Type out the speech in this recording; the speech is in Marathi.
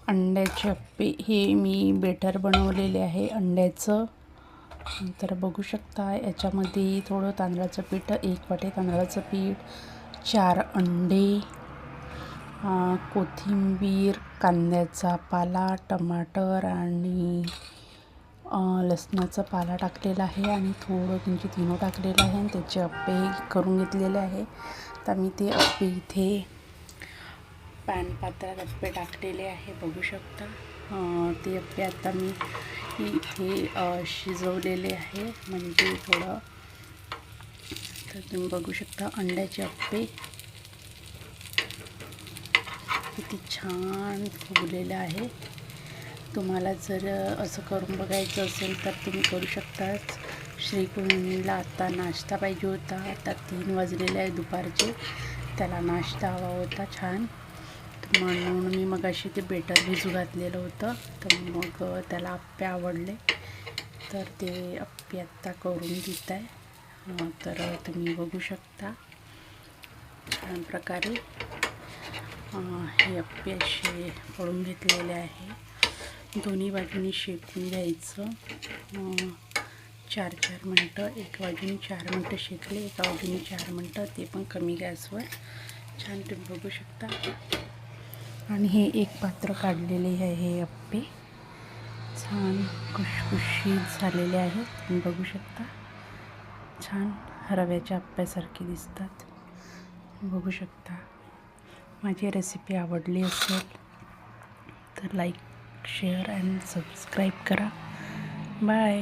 अंड्याचे अप्पे हे मी बेटर बनवलेले आहे अंड्याचं. तर बघू शकता याच्यामध्ये थोडं तांदळाचं पीठ, 1 वाटी तांदळाचं पीठ, 4 अंडे, कोथिंबीर, कांद्याचा पाला, टमाटर आणि लसणाचा पाला टाकलेला आहे आणि थोडं किंचित इनो टाकलेलं आहे आणि त्याचे अप्पे करून घेतलेले आहे. तर मी ते अप्पे इथे पॅन पात्रात अप्पे टाकलेले आहे, बघू शकता. ते अप्पे आता मी इथे शिजवलेले आहे म्हणजे थोडं. तर तुम्ही बघू शकता अंड्याचे अप्पे किती छान फुगलेले आहे. तुम्हाला जर असं करून बघायचं असेल तर तुम्ही करू शकता. श्रीकुंडला आत्ता नाश्ता पाहिजे होता. आता 3 वाजलेले आहे दुपारचे. त्याला नाश्ता हवा होता छान, म्हणून मी मगाशी ते बेटर भिजू घातलेलं होतं. तर मग त्याला अप्पे आवडले तर ते अप्पे आत्ता करून देत आहे. तर तुम्ही बघू शकता छान प्रकारे हे अप्पे असे पळून घेतलेले आहे. दोन्ही बाजूनी शेकून घ्यायचं. 4-4 मिनटं, एक बाजूनी 4 मिनटं शेकले, एका बाजूनी 4 मिनटं, ते पण कमी गॅसवर. छान तुम्ही बघू शकता. आणि हे एक पात्र काढलेले आहे. हे अप्पे छान खुशखुशीत झालेले आहेत. तुम्ही बघू शकता छान रव्याच्या अप्प्यासारखे दिसतात. बघू शकता. माझी रेसिपी आवडली असेल तर लाईक, शेअर अँड सबस्क्राईब करा. बाय.